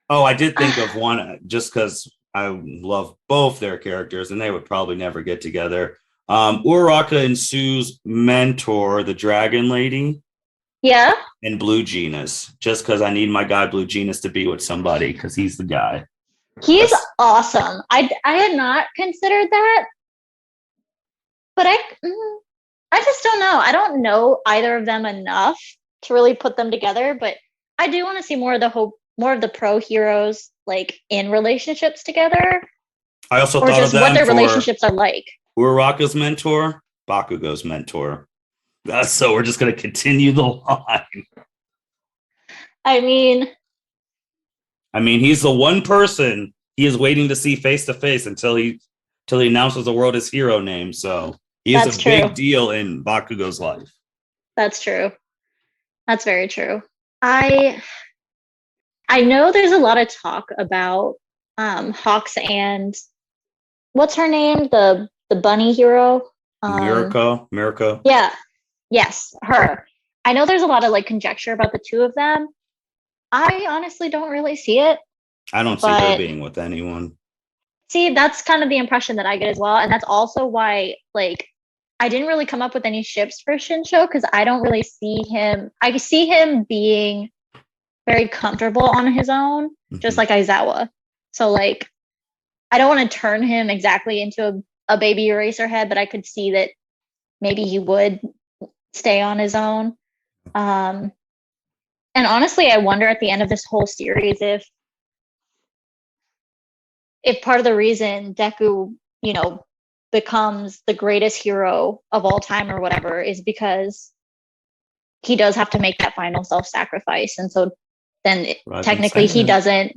Oh, I did think of one just because I love both their characters and they would probably never get together. Uraraka and Sue's mentor, the Dragon Lady. Yeah. And Blue Genius, just because I need my guy Blue Genius to be with somebody because he's the guy. He's awesome. I had not considered that, but I just don't know. I don't know either of them enough to really put them together, but I do want to see more of the pro heroes like in relationships together. I also thought of them what their relationships are like. Uraraka's mentor, Bakugo's mentor. So we're just going to continue the line. I mean, he's the one person he is waiting to see face to face until he announces the world his hero name. So he is a big deal in Bakugo's life. That's true. That's very true. I know there's a lot of talk about Hawks and what's her name? The bunny hero? Mirko. Yeah. Yes, her. I know there's a lot of like conjecture about the two of them. I honestly don't really see it. I don't see her being with anyone. See, that's kind of the impression that I get as well. And that's also why, like, I didn't really come up with any ships for Shinsho because I don't really see him. I see him being very comfortable on his own, just like Aizawa. So, like, I don't want to turn him exactly into a baby Eraserhead, but I could see that maybe he would stay on his own. And honestly, I wonder at the end of this whole series if part of the reason Deku, you know, becomes the greatest hero of all time or whatever is because he does have to make that final self-sacrifice, and so then technically he doesn't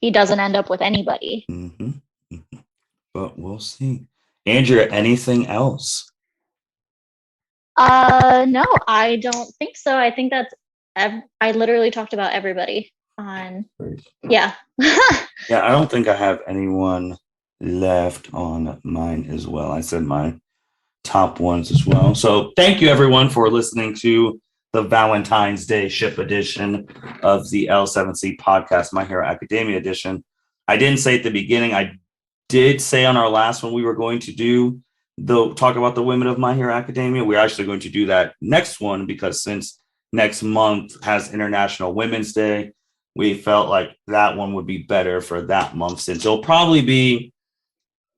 end up with anybody. But we'll see. Andrea, anything else? No, I don't think so. I think that's I literally talked about everybody on. Yeah. Yeah, I don't think I have anyone left on mine as well. I said my top ones as well. So thank you everyone for listening to the Valentine's Day ship edition of the L7C podcast, My Hero Academia edition. I didn't say at the beginning, I did say on our last one we were going to talk about the women of My Hero Academia. We're actually going to do that next one because since next month has International Women's Day, we felt like that one would be better for that month, since it'll probably be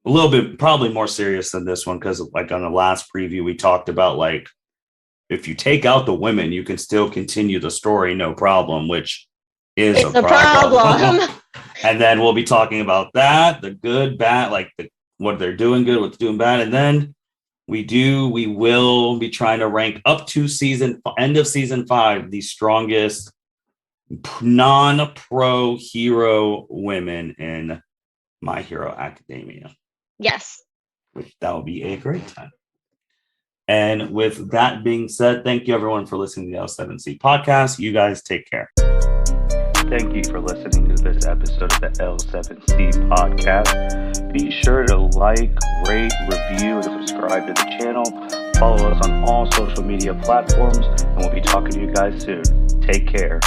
a little bit probably more serious than this one, because like on the last preview we talked about, like, if you take out the women you can still continue the story no problem, which is a problem. And then we'll be talking about that, the good, bad, like what they're doing good, what's doing bad, and then we will be trying to rank up to end of season 5 the strongest non-pro hero women in My Hero Academia. Yes. That will be a great time. And with that being said, thank you everyone for listening to the L7C podcast. You guys take care. Thank you for listening to this episode of the L7C podcast. Be sure to like, rate, review, and subscribe to the channel. Follow us on all social media platforms, and we'll be talking to you guys soon. Take care.